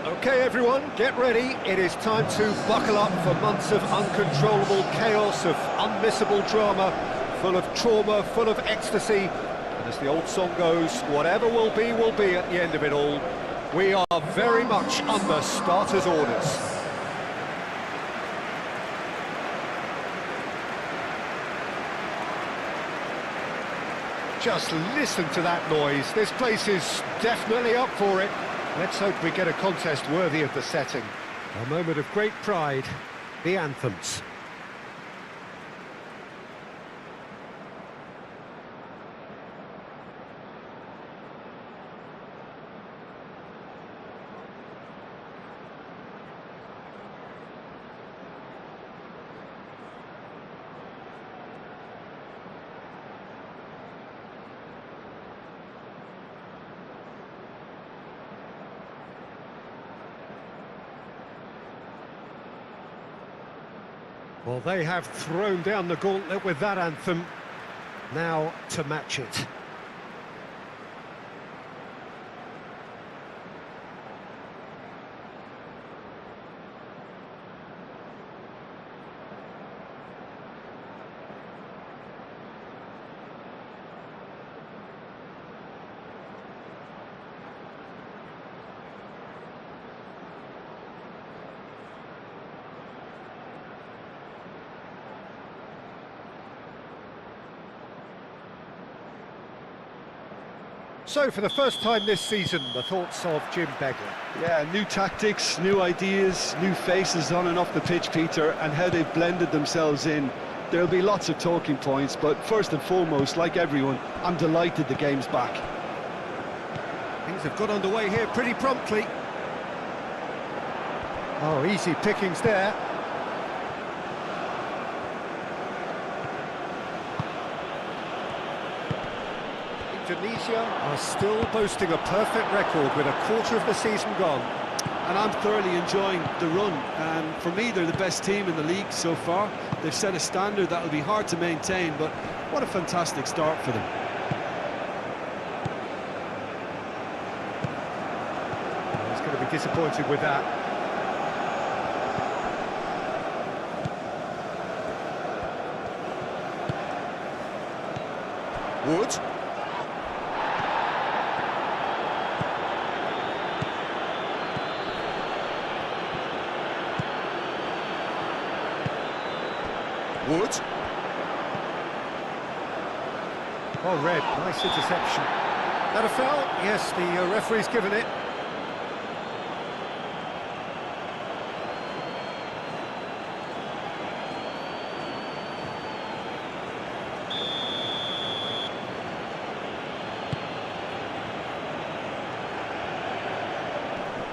Okay everyone, get ready. It is time to buckle up for months of uncontrollable chaos, of unmissable drama, full of trauma, full of ecstasy. And as the old song goes, whatever will be at the end of it all. We are very much under starters' orders. Just listen to that noise. This place is definitely up for it. Let's hope we get a contest worthy of the setting. A moment of great pride, the anthems. Well, they have thrown down the gauntlet with that anthem. Now to match it. So, for the first time this season, the thoughts of Jim Begley. Yeah, new tactics, new ideas, new faces on and off the pitch, Peter, and how they've blended themselves in. There'll be lots of talking points, but first and foremost, like everyone, I'm delighted the game's back. Things have got underway here pretty promptly. Oh, easy pickings there. Indonesia are still boasting a perfect record with a quarter of the season gone. And I'm thoroughly enjoying the run. And for me, they're the best team in the league so far. They've set a standard that will be hard to maintain, but what a fantastic start for them. He's going to be disappointed with that. Wood. Wood. Oh, red. Nice interception. That a foul? Yes, the referee's given it.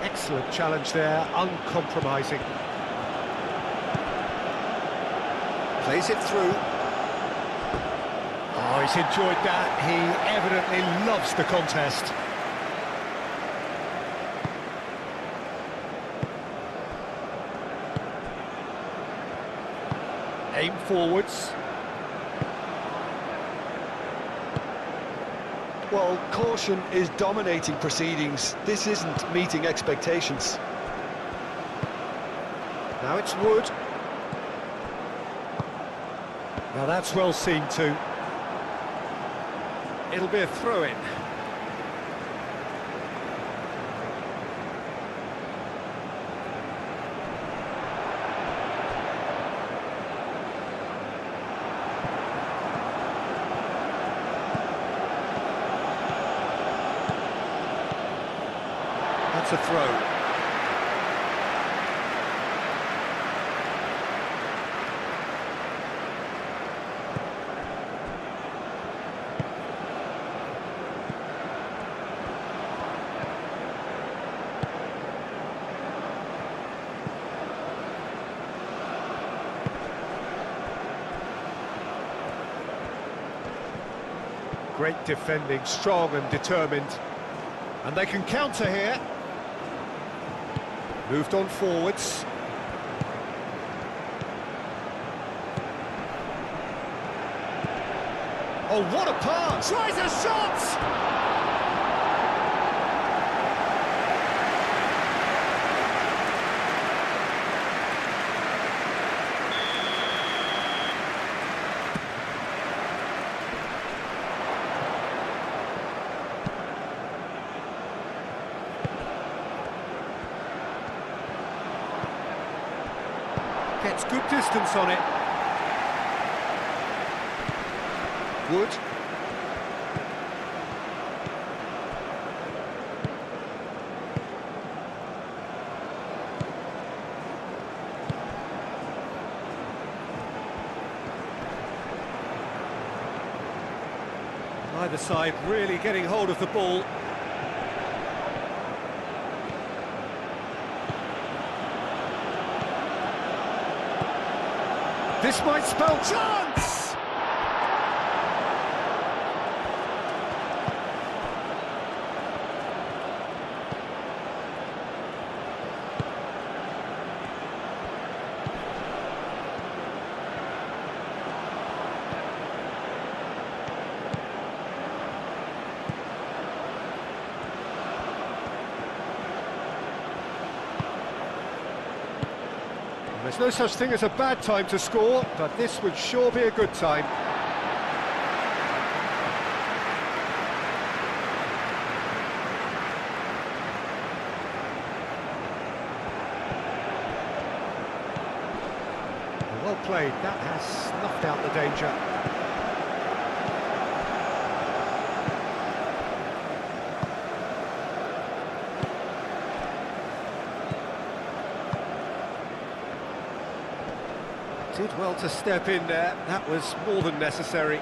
Excellent challenge there, uncompromising. Plays it through. Oh, he's enjoyed that. He evidently loves the contest. Aim forwards. Well, caution is dominating proceedings. This isn't meeting expectations. Now it's Wood. Now that's well seen too. It'll be a throw-in. That's a throw. Great defending, strong and determined. And they can counter here. Moved on forwards. Oh, what a pass! Tries a shot! Gets good distance on it. Wood. Either side really getting hold of the ball. This might spell chance! There's no such thing as a bad time to score, but this would sure be a good time. Well played, that has snuffed out the danger. Did well to step in there, that was more than necessary.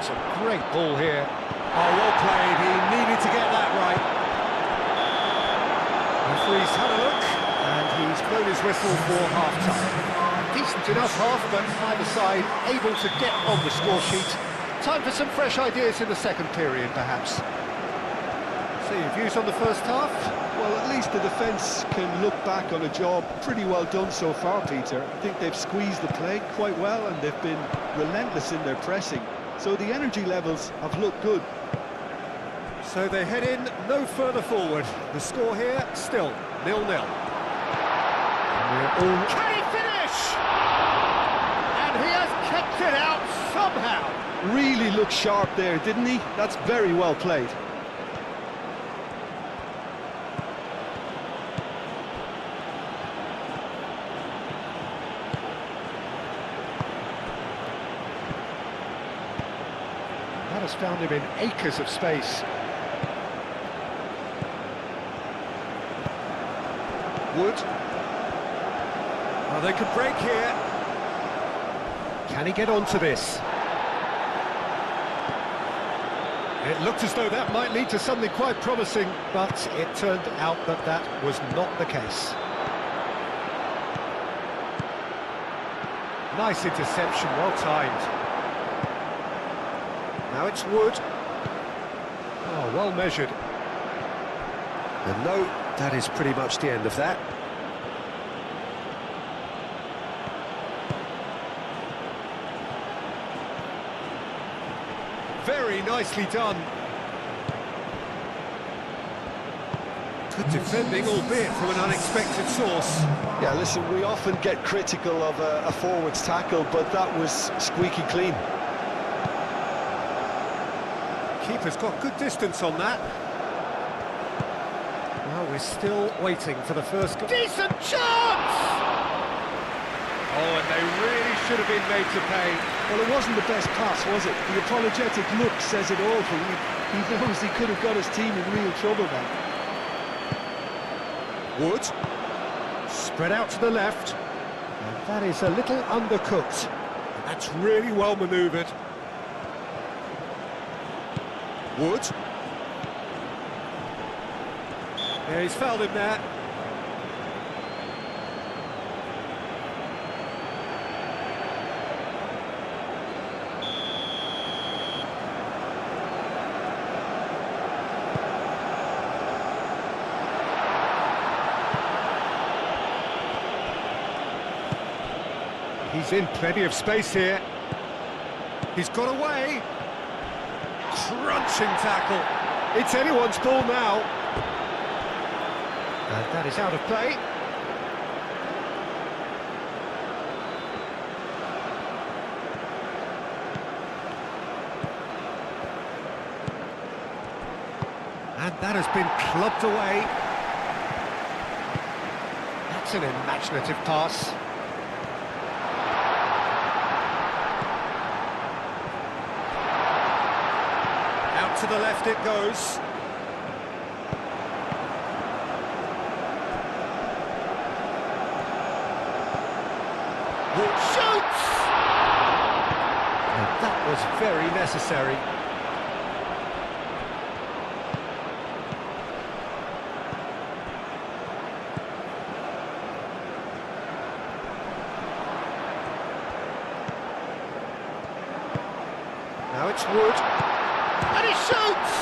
It's a great ball here. Oh, well played. He needed to get that right. Referee's had a look, and he's blown his whistle for half-time. Decent enough half, but either side able to get on the score sheet. Time for some fresh ideas in the second period, perhaps. So your views on the first half? Well, at least the defence can look back on a job pretty well done so far, Peter. I think they've squeezed the play quite well, and they've been relentless in their pressing. So the energy levels have looked good. So they head in no further forward. The score here, still 0-0. Can he finish? And he has kept it out somehow. Really looked sharp there, didn't he? That's very well played. That has found him in acres of space. Wood. Well, they could break here. Can he get onto this? It looked as though that might lead to something quite promising, but it turned out that that was not the case. Nice interception, well timed. Now it's Wood. Oh, well measured. And no, that is pretty much the end of that. Very nicely done. Good defending, albeit from an unexpected source. Yeah, listen, we often get critical of a forward's tackle, but that was squeaky clean. Keeper's got good distance on that. Well, we're still waiting for the first... Decent chance! Oh, and they really should have been made to pay. Well, it wasn't the best pass, was it? The apologetic look says it all for him. He knows he could have got his team in real trouble then. Wood. Spread out to the left. And that is a little undercooked. And that's really well manoeuvred. Wood. Yeah, he's fouled him there. He's in plenty of space here. He's got away. Crunching tackle. It's anyone's ball now. And that is out of play. And that has been clubbed away. That's an imaginative pass. Out to the left it goes. Shoots! And that was very necessary. Now it's Wood, and he shoots!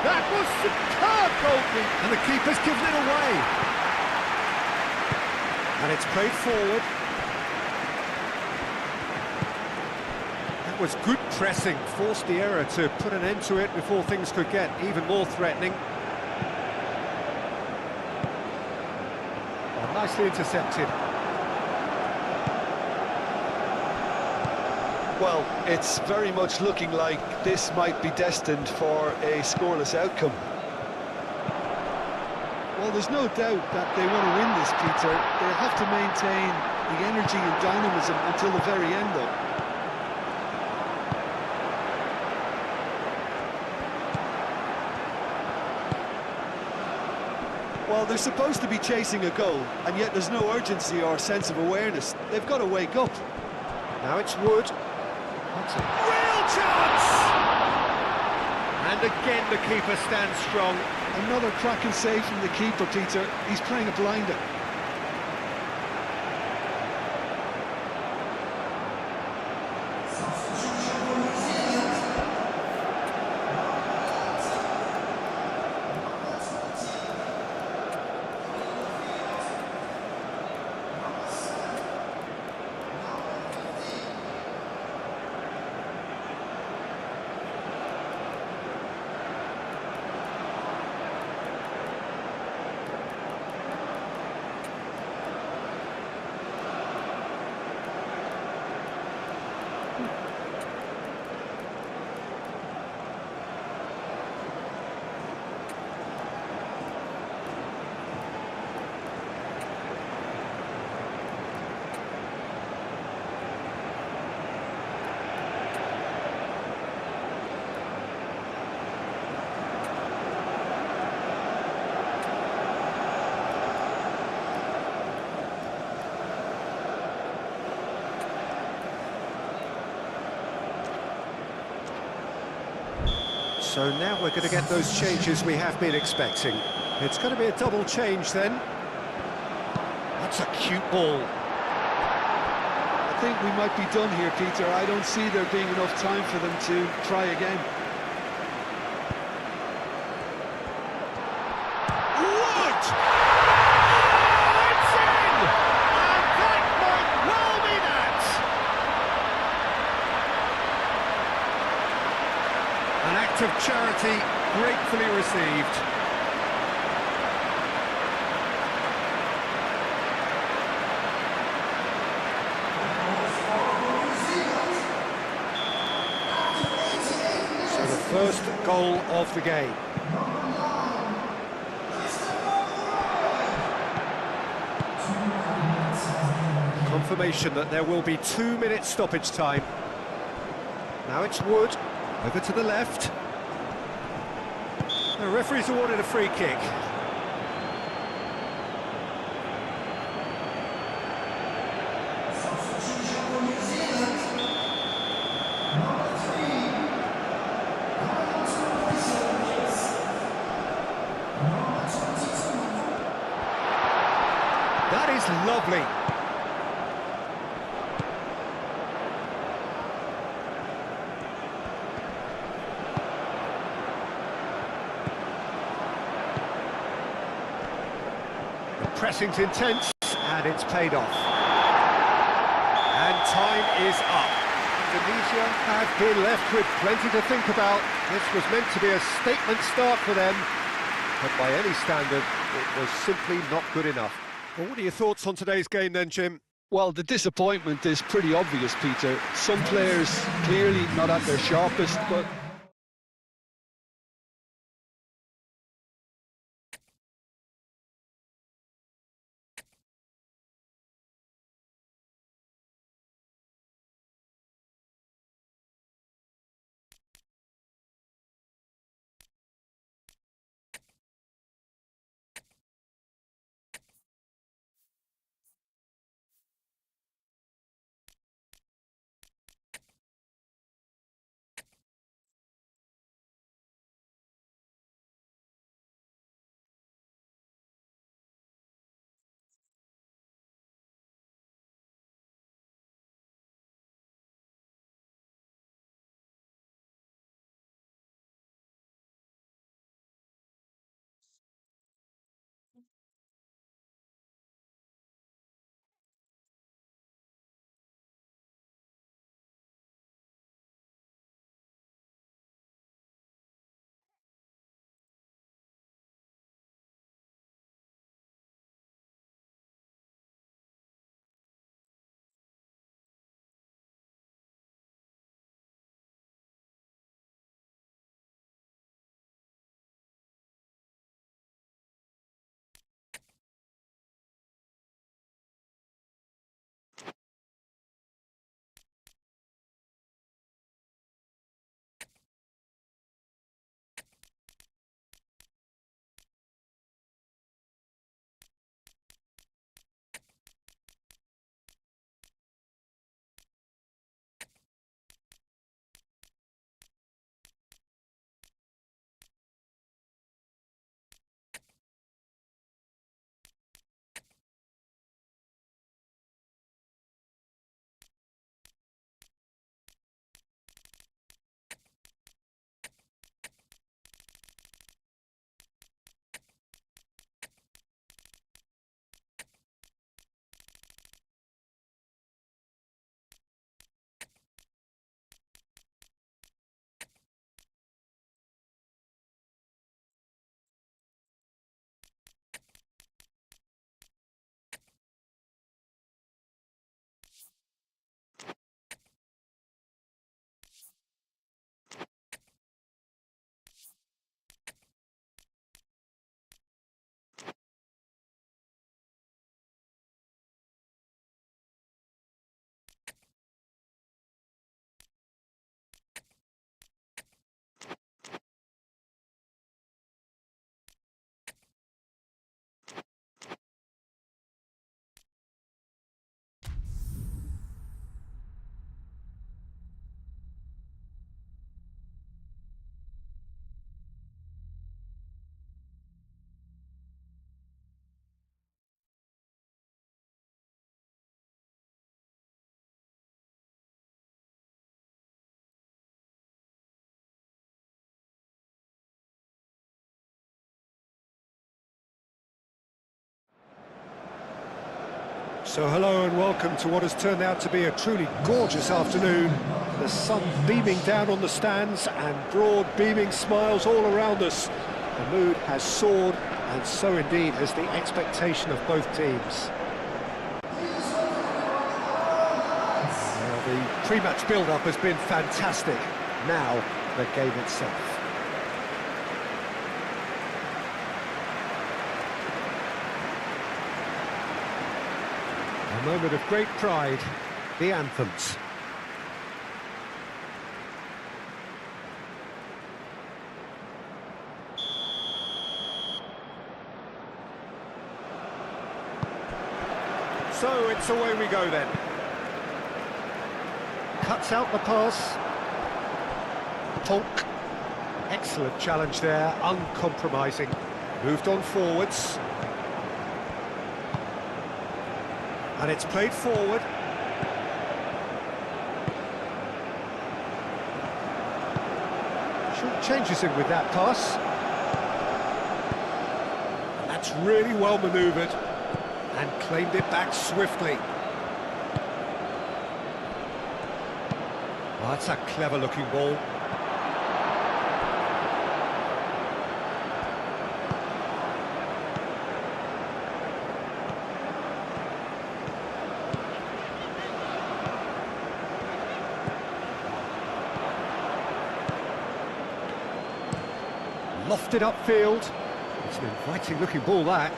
That was superb goalkeeping, and the keeper's given it away. And it's played forward. That was good pressing, forced the error to put an end to it before things could get even more threatening. Oh, nicely intercepted. Well, it's very much looking like this might be destined for a scoreless outcome. Well, there's no doubt that they want to win this, Peter. They have to maintain the energy and dynamism until the very end, though. Well, they're supposed to be chasing a goal, and yet there's no urgency or sense of awareness. They've got to wake up. Now it's Wood. That's a real chance! And again the keeper stands strong. Another cracking save from the keeper, Peter. He's playing a blinder. So now we're going to get those changes we have been expecting. It's going to be a double change then. That's a cute ball. I think we might be done here, Peter. I don't see there being enough time for them to try again. Wood! Oh, it's in! And that might well be that! An act of charity gratefully received. So the first goal of the game. Confirmation that there will be 2 minutes stoppage time. Now it's Wood, over to the left. The referee's awarded a free kick. That is lovely. The pressing's intense, and it's paid off. And time is up. Indonesia have been left with plenty to think about. This was meant to be a statement start for them, but by any standard, it was simply not good enough. Well, what are your thoughts on today's game then, Jim? Well, the disappointment is pretty obvious, Peter. Some players clearly not at their sharpest, but So hello and welcome to what has turned out to be a truly gorgeous afternoon. The sun beaming down on the stands and broad beaming smiles all around us. The mood has soared, and so indeed has the expectation of both teams. Well, the pre-match build-up has been fantastic. Now, the game itself. A moment of great pride, the anthems. So it's away we go then. Cuts out the pass. Polk. Excellent challenge there, uncompromising. Moved on forwards. And it's played forward. Short changes in with that pass. And that's really well manoeuvred and claimed it back swiftly. that's a clever-looking ball. Lofted upfield. It's an inviting-looking ball, that.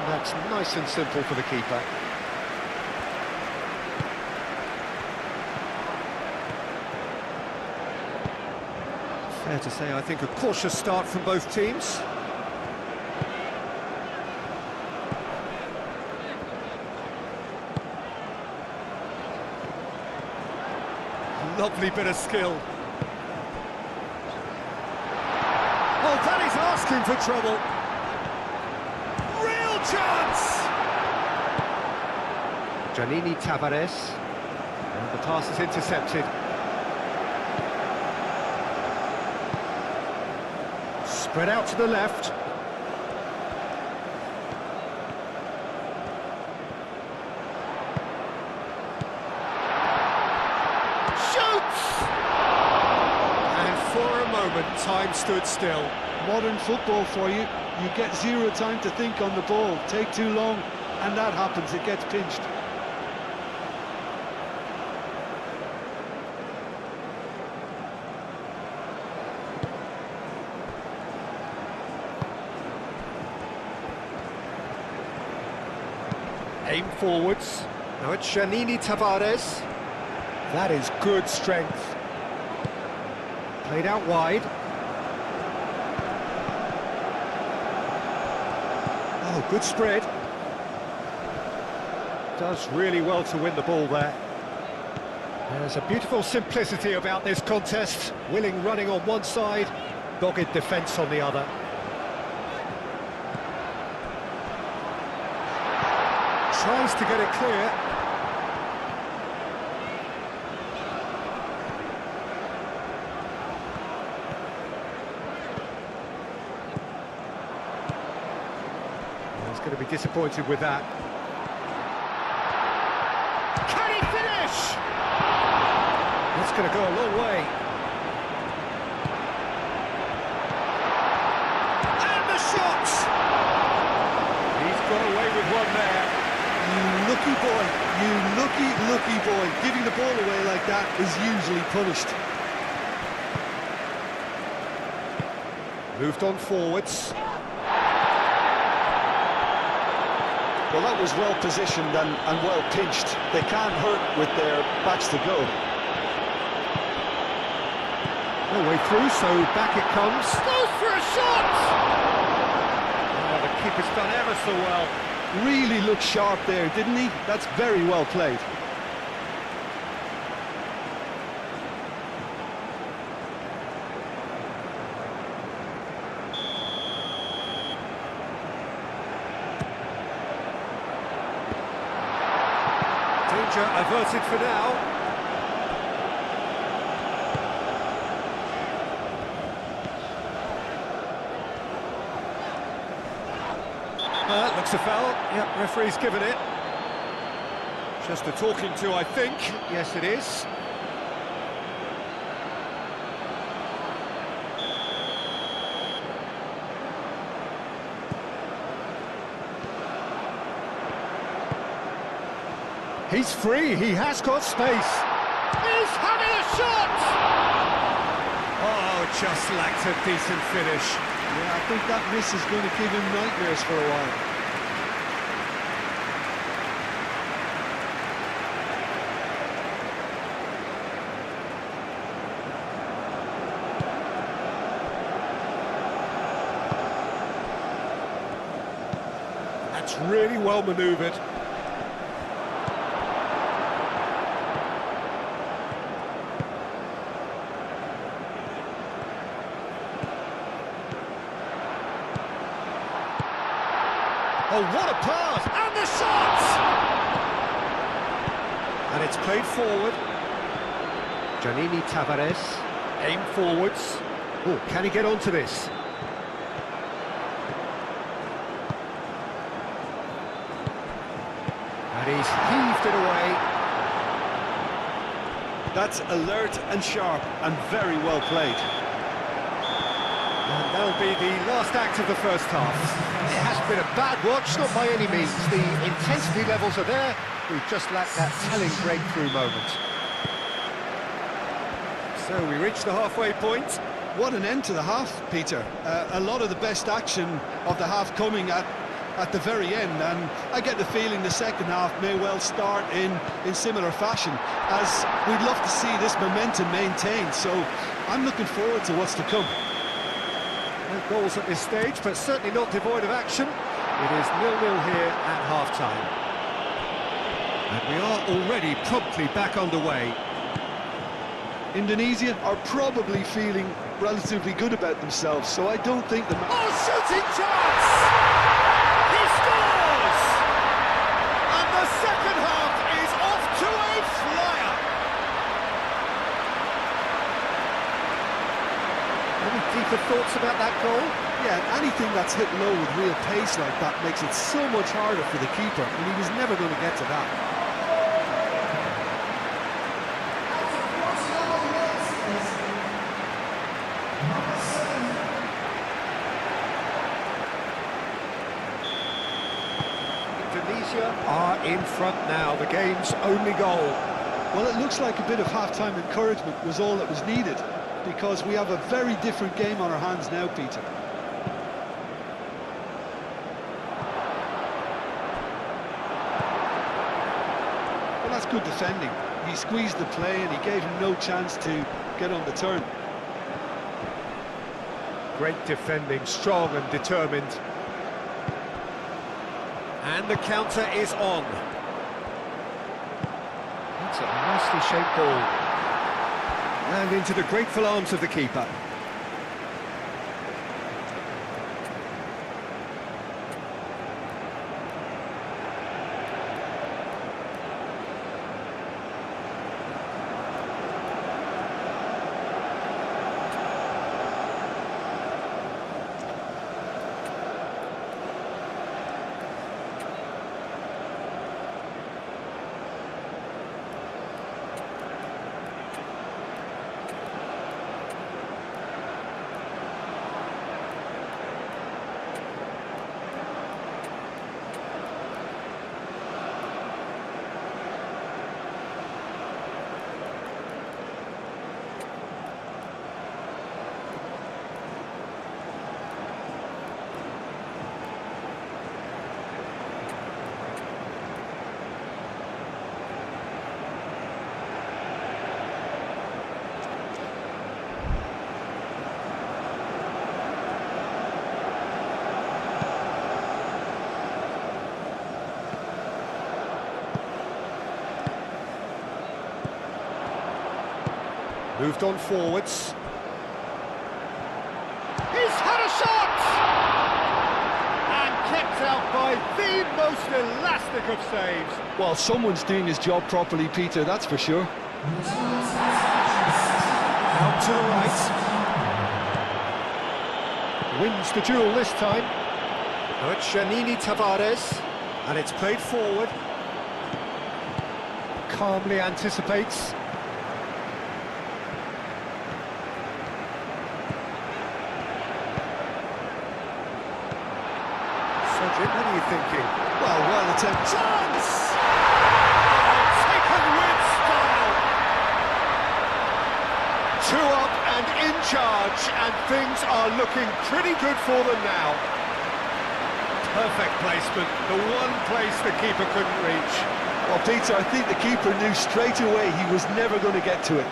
That's nice and simple for the keeper. Fair to say, I think, a cautious start from both teams. Lovely bit of skill. Oh, that is asking for trouble. Chance! Giannini Tavares, and the pass is intercepted. Spread out to the left. Shoots! And for a moment, time stood still. Modern football for you. You get zero time to think on the ball. Take too long, and that happens. It gets pinched. Aim forwards. Now it's Giannini Tavares. That is good strength. Played out wide. Oh, good spread. Does really well to win the ball there. There's a beautiful simplicity about this contest. Willing running on one side, dogged defence on the other. Tries to get it clear. He's going to be disappointed with that. Can he finish? That's going to go a long way. And the shot! He's got away with one there. You lucky boy, you lucky boy. Giving the ball away like that is usually punished. Moved on forwards. Well, that was well positioned and well pinched. They can't hurt with their backs to go. No way through, so back it comes. Goes for a shot! Oh, the keeper's done ever so well. Really looked sharp there, didn't he? That's very well played. Danger averted for now. Looks a foul. Yep, referee's given it. Just a talking to, I think. Yes, it is. He's free, he has got space. He's having a shot! Oh, just lacked a decent finish. Yeah, I think that miss is going to give him nightmares for a while. That's really well manoeuvred. Oh, what a pass! And the shot! And it's played forward. Giannini Tavares, aim forwards. Oh, can he get onto this? And he's heaved it away. That's alert and sharp and very well played. And that'll be the last act of the first half. It has been a bad watch, not by any means. The intensity levels are there. We've just lacked that telling breakthrough moment. So we reach the halfway point. What an end to the half, Peter. A lot of the best action of the half coming at the very end, and I get the feeling the second half may well start in similar fashion, as we'd love to see this momentum maintained. So I'm looking forward to what's to come. No goals at this stage, but certainly not devoid of action. It is 0-0 here at half-time. And we are already promptly back underway. Indonesia are probably feeling relatively good about themselves, so I don't think the... Oh, shooting chance! He scores! And the second half is off to a flyer! Any deeper thoughts about that goal? Yeah, anything that's hit low with real pace like that makes it so much harder for the keeper, and he was never going to get to that. Indonesia are in front now, the game's only goal. Well, it looks like a bit of half-time encouragement was all that was needed, because we have a very different game on our hands now, Peter. Well, that's good defending. He squeezed the play and he gave him no chance to get on the turn. Great defending, strong and determined. And the counter is on. That's a nicely shaped ball. And into the grateful arms of the keeper. Moved on forwards. He's had a shot! And kept out by the most elastic of saves. Well, someone's doing his job properly, Peter, that's for sure. Out to the right. Wins the duel this time. Now it's Giannini Tavares. And it's played forward. Calmly anticipates. What are you thinking? Well attempted. Chance! Taken with style! 2 up and in charge, and things are looking pretty good for them now. Perfect placement, the one place the keeper couldn't reach. Well, Peter, I think the keeper knew straight away he was never going to get to it.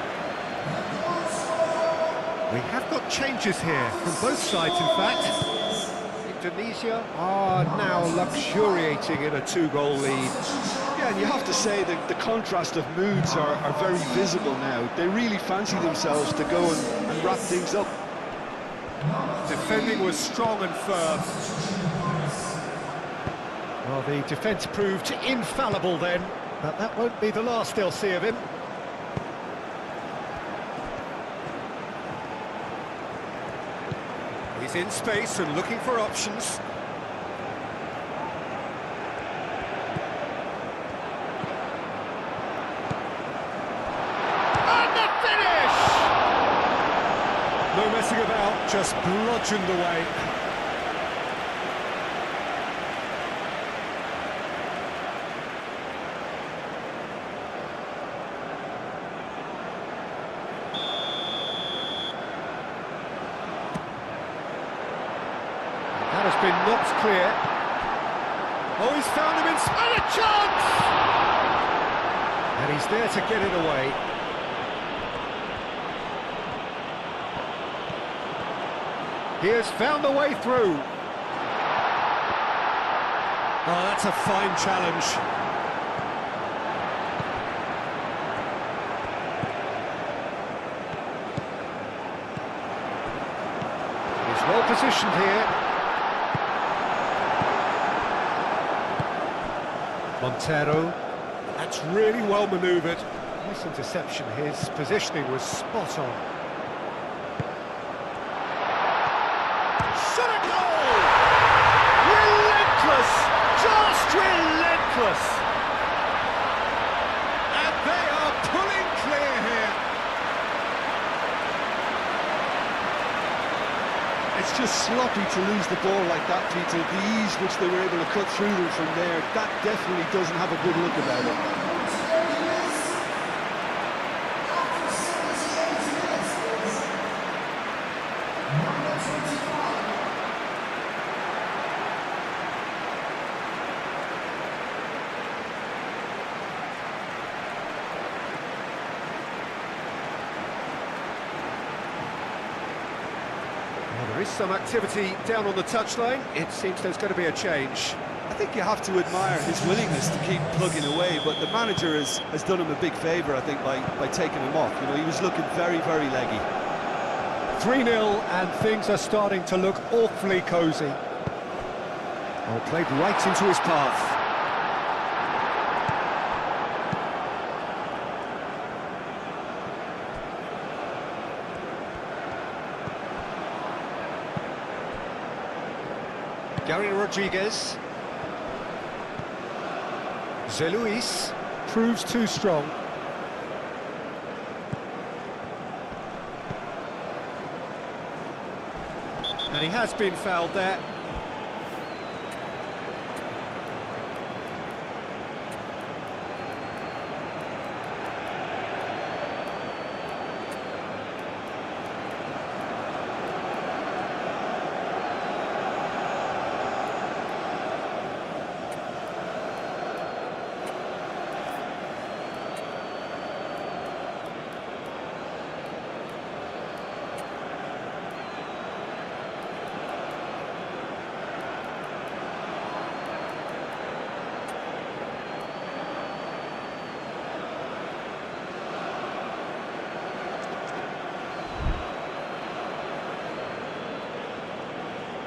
We have got changes here, from both sides in fact. Indonesia are now luxuriating in a 2-goal lead. Yeah, and you have to say that the contrast of moods are very visible now. They really fancy themselves to go and wrap things up. Defending was strong and firm. Well, the defence proved infallible then, but that won't be the last they'll see of him. He's in space and looking for options. And the finish! No messing about, just bludgeoned away. That has been knocked clear. Oh, he's found him in... And a chance! And he's there to get it away. He has found the way through. Oh, that's a fine challenge. He's well positioned here. Montero, that's really well manoeuvred. Nice interception, his positioning was spot on. Shot a goal! Relentless! Just relentless! And they are pulling clear here. It's just sloppy to lose the ball like that, Peter. The ease which they were able to cut through them from there, that definitely doesn't have a good look about it. There is some activity down on the touchline. It seems there's going to be a change. I think you have to admire his willingness to keep plugging away, but the manager has done him a big favour, I think, by taking him off. You know, he was looking very, very leggy. 3-0, and things are starting to look awfully cosy. Oh, played right into his path. Gary Rodriguez. Zeluis proves too strong. And he has been fouled there.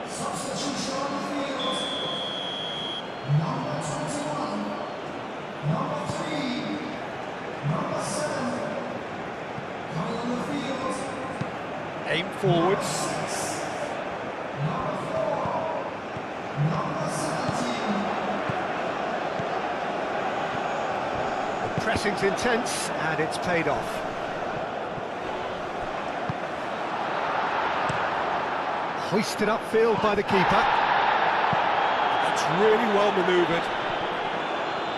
Substitution on the field. Number 21, number 3, number 7. Coming on the field. Aim forwards. Number 4, number 17. The pressing's intense, and it's paid off. Hoisted upfield by the keeper. That's really well manoeuvred.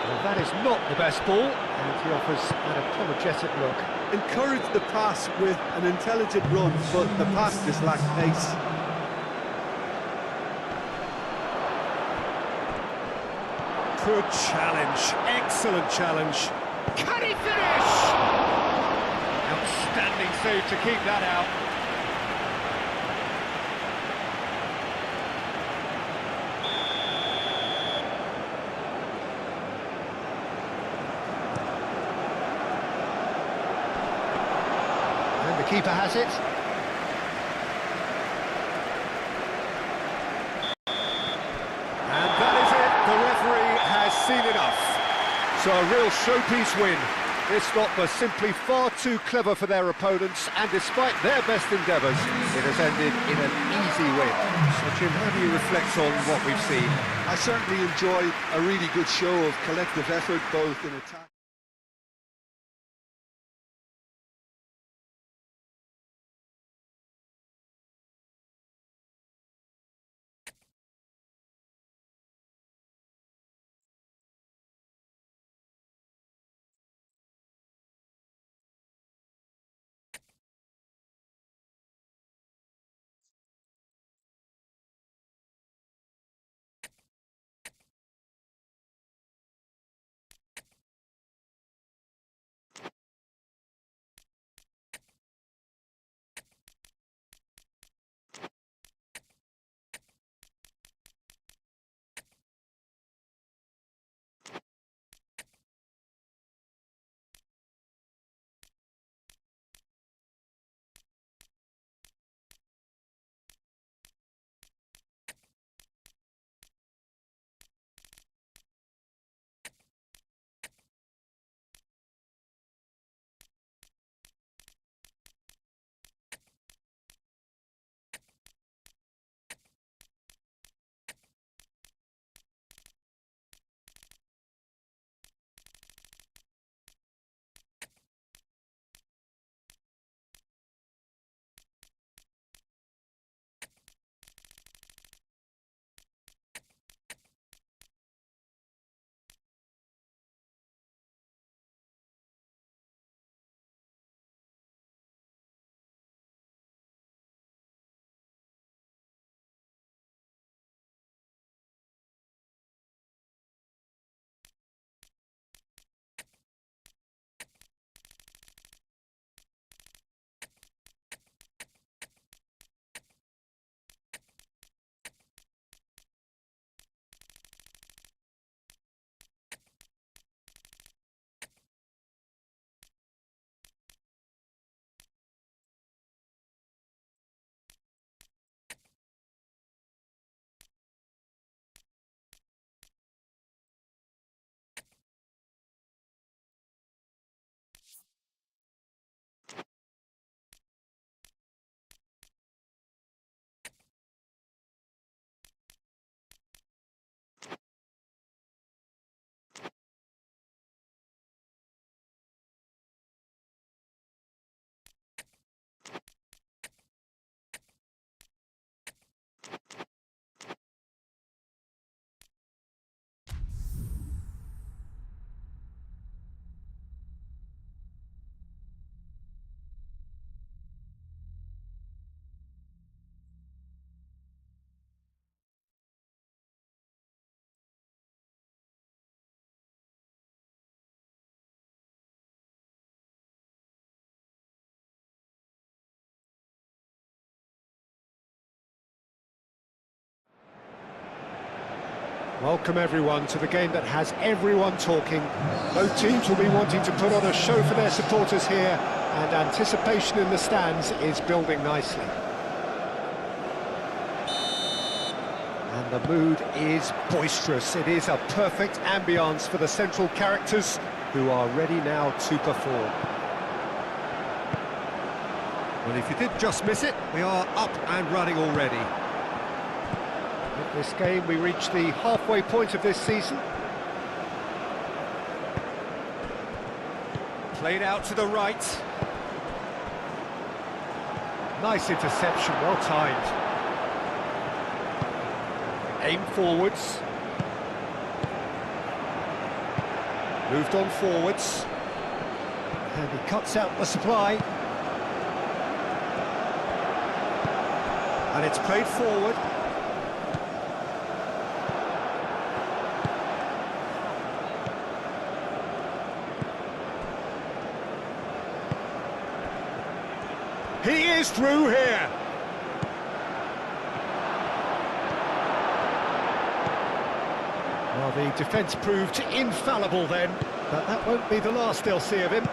Well, that is not the best ball, and he offers an apologetic look. Encouraged the pass with an intelligent run, but the pass just lacked pace. Good challenge, excellent challenge. Can he finish? Outstanding save to keep that out. And the keeper has it. And that is it. The referee So a real showpiece win. This lot were simply far too clever for their opponents, and despite their best endeavours, it has ended in an easy win. So Jim, how do you reflect on what we've seen? I certainly enjoyed a really good show of collective effort, both in attack. Welcome everyone to the game that has everyone talking. Both teams will be wanting to put on a show for their supporters here, and anticipation in the stands is building nicely. And the mood is boisterous. It is a perfect ambience for the central characters, who are ready now to perform. Well, if you did just miss it, we are up and running already. With this game, we reach the halfway point of this season. Played out to the right. Nice interception, well timed. Aim forwards. Moved on forwards. And he cuts out the supply. And it's played forward. He is through here. Well, the defence proved infallible then, but that won't be the last they'll see of him.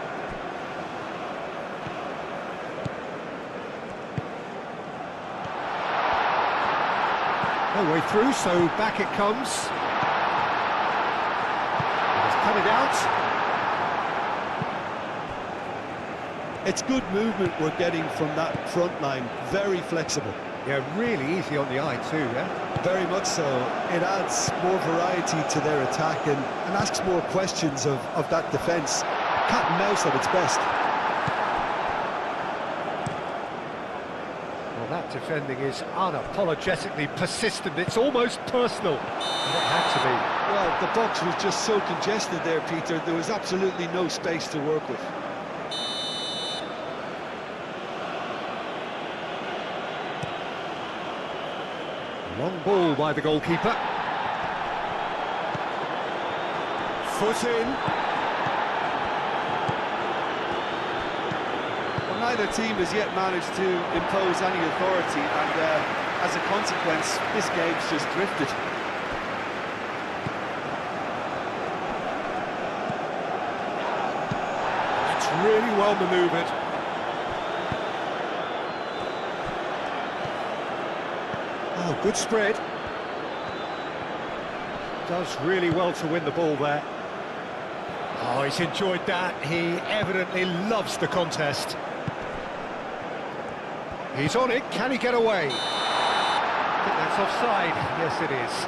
No way through, so back it comes. It's cut it out. It's good movement we're getting from that front line, very flexible. Yeah, really easy on the eye too, yeah? Very much so. It adds more variety to their attack and asks more questions of that defence. Cat and mouse at its best. Well, that defending is unapologetically persistent. It's almost personal. And it had to be. Well, the box was just so congested there, Peter. There was absolutely no space to work with. Long ball by the goalkeeper. Foot in. Well, neither team has yet managed to impose any authority, and as a consequence, this game's just drifted. That's really well manoeuvred. Oh, good spread. Does really well to win the ball there. Oh, he's enjoyed that. He evidently loves the contest. He's on it. Can he get away? I think that's offside. Yes, it is.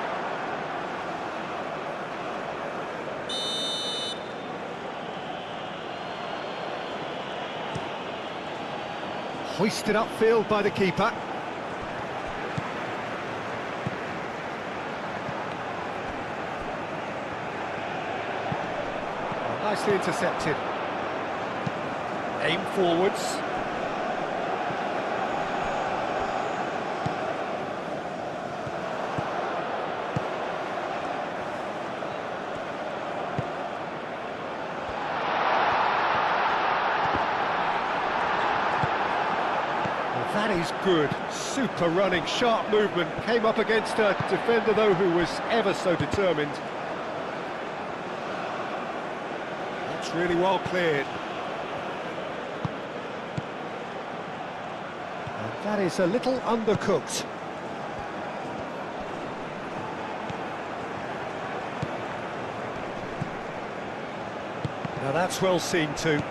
Hoisted upfield by the keeper. Nicely intercepted. Aim forwards. Well, that is good. Super running, sharp movement. Came up against a defender, though, who was ever so determined. Really well cleared. And that is a little undercooked. Now that's well seen too.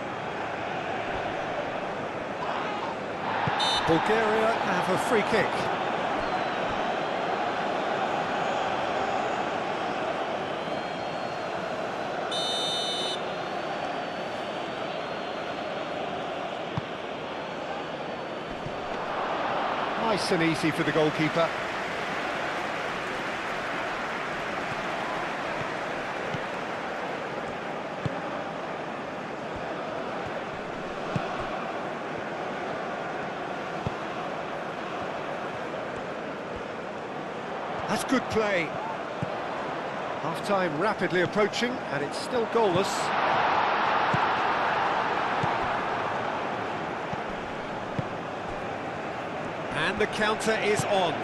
Bulgaria have a free kick. Nice and easy for the goalkeeper. That's good play. Half-time rapidly approaching, and it's still goalless. And the counter is on.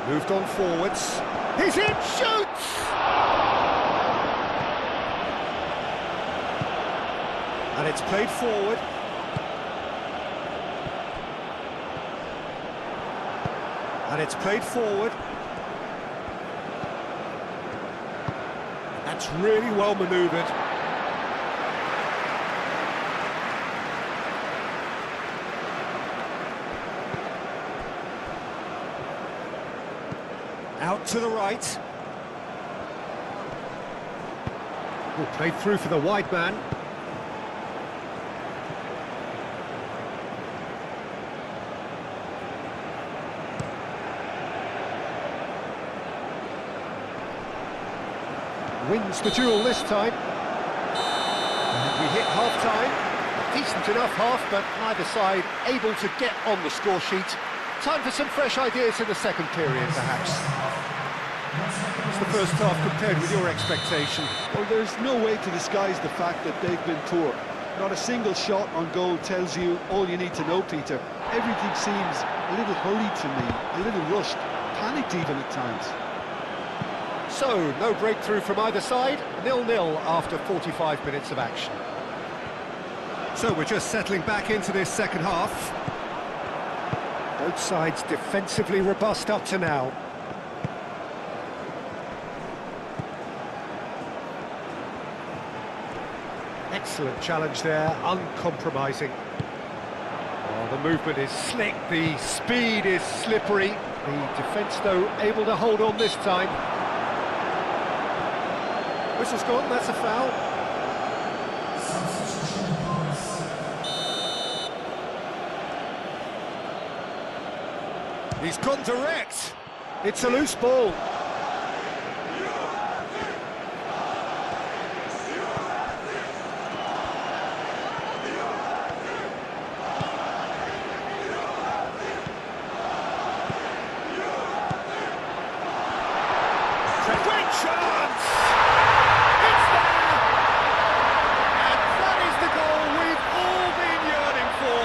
Moved on forwards. He's in, shoots! And it's played forward. And it's played forward. That's really well manoeuvred. Out to the right. Oh, played through for the wide man. Wins the duel this time. And we hit half-time. Decent enough half, but neither side able to get on the score sheet. Time for some fresh ideas in the second period, perhaps. What's the first half compared with your expectation? Well, there's no way to disguise the fact that they've been poor. Not a single shot on goal tells you all you need to know, Peter. Everything seems a little hurried to me, a little rushed, panicked even at times. So, no breakthrough from either side, 0-0 after 45 minutes of action. So we're just settling back into this second half. Both sides defensively robust up to now. Excellent challenge there, uncompromising. Oh, the movement is slick, the speed is slippery. The defence, though, able to hold on this time. Whistle's gone, that's a foul. Substitution bonus. He's gone direct. It's a loose ball. Great chance! It's there! And that is the goal we've all been yearning for.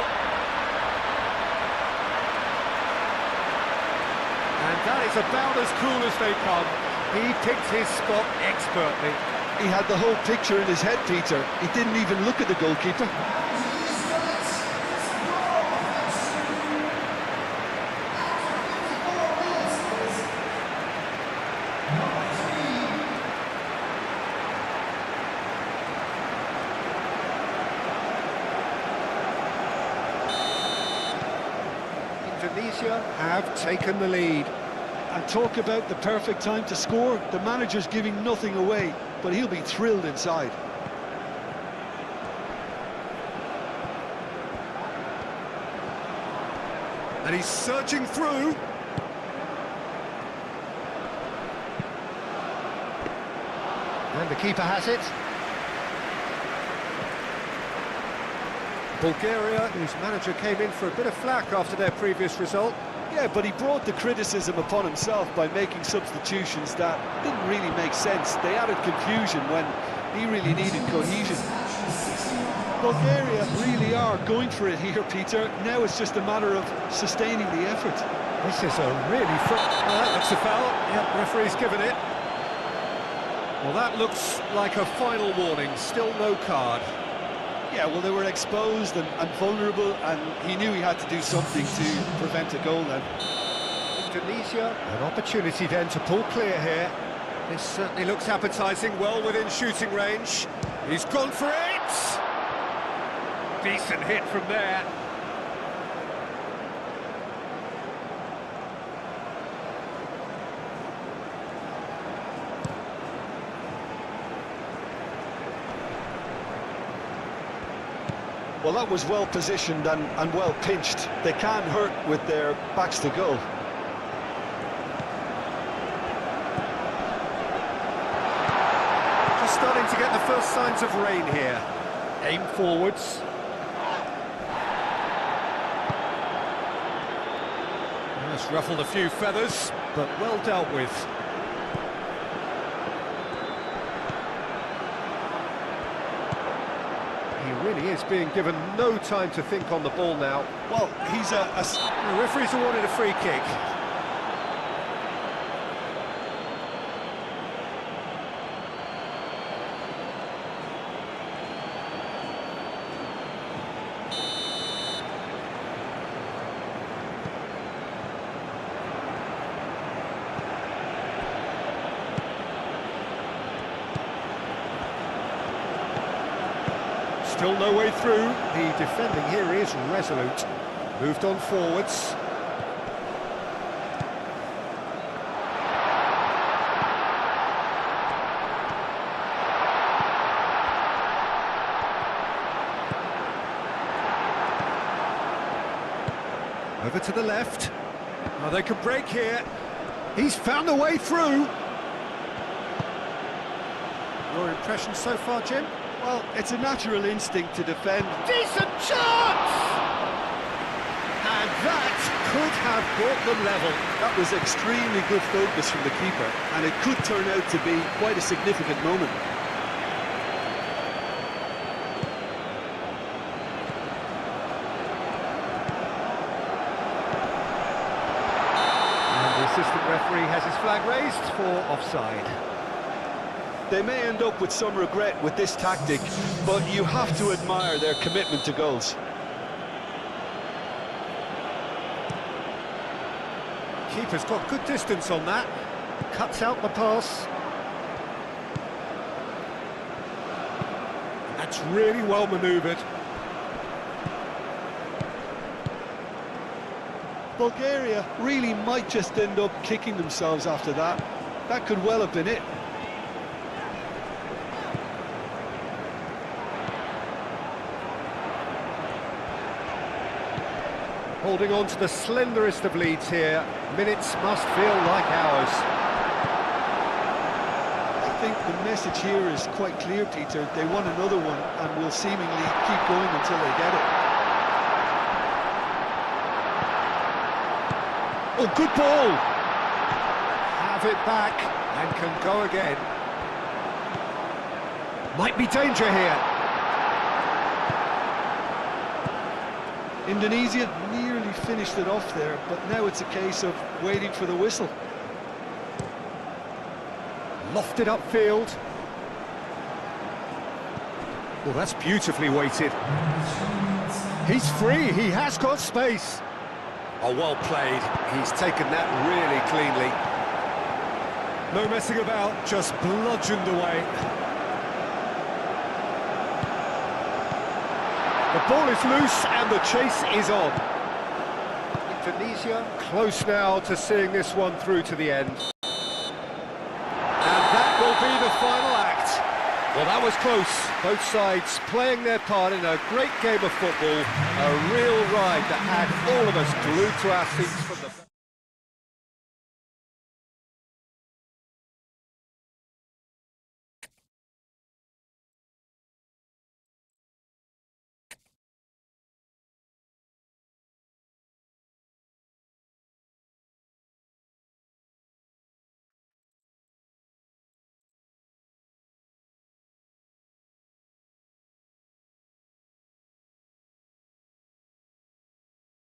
And that is about as cool as they come. He picked his spot expertly. He had the whole picture in his head, Peter. He didn't even look at the goalkeeper. Indonesia have taken the lead. And talk about the perfect time to score. The manager's giving nothing away, but he'll be thrilled inside. And he's surging through. And the keeper has it. Bulgaria, whose manager came in for a bit of flack after their previous result. Yeah, but he brought the criticism upon himself by making substitutions that didn't really make sense. They added confusion when he really needed cohesion. Bulgaria really are going for it here, Peter. Now it's just a matter of sustaining the effort. This is a really... that looks a foul. Yeah, referee's given it. Well, that looks like a final warning. Still no card. Yeah, well, they were exposed and vulnerable, and he knew he had to do something to prevent a goal then. Indonesia, an opportunity then to pull clear here. This certainly looks appetising, well within shooting range. He's gone for it! Decent hit from there. Well, that was well positioned and well pinched. They can't hurt with their backs to goal. Just starting to get the first signs of rain here. Aim forwards. Just ruffled a few feathers, but well dealt with. He really is being given no time to think on the ball now. Well, he's The referee's awarded a free kick. Still no way through. The defending here is resolute. Moved on forwards. Over to the left. Oh, they could break here. He's found a way through. Your impression so far, Jim? well, it's a natural instinct to defend. Decent chance! And that could have brought them level. That was extremely good focus from the keeper, and it could turn out to be quite a significant moment. And the assistant referee has his flag raised for offside. They may end up with some regret with this tactic, but you have to admire their commitment to goals. Keeper's got good distance on that. Cuts out the pass. That's really well manoeuvred. Bulgaria really might just end up kicking themselves after that. That could well have been it. Holding on to the slenderest of leads here. Minutes must feel like hours. I think the message here is quite clear, Peter. They want another one and will seemingly keep going until they get it. Oh, good ball! Have it back and can go again. Might be danger here. Indonesia nearly finished it off there, but now it's a case of waiting for the whistle. Lofted upfield. Well, that's beautifully weighted. He's free, he has got space. Oh, well played. He's taken that really cleanly. No messing about, just bludgeoned away. The ball is loose and the chase is on. Indonesia close now to seeing this one through to the end. And that will be the final act. Well, that was close. Both sides playing their part in a great game of football. A real ride that had all of us glued to our seats from the...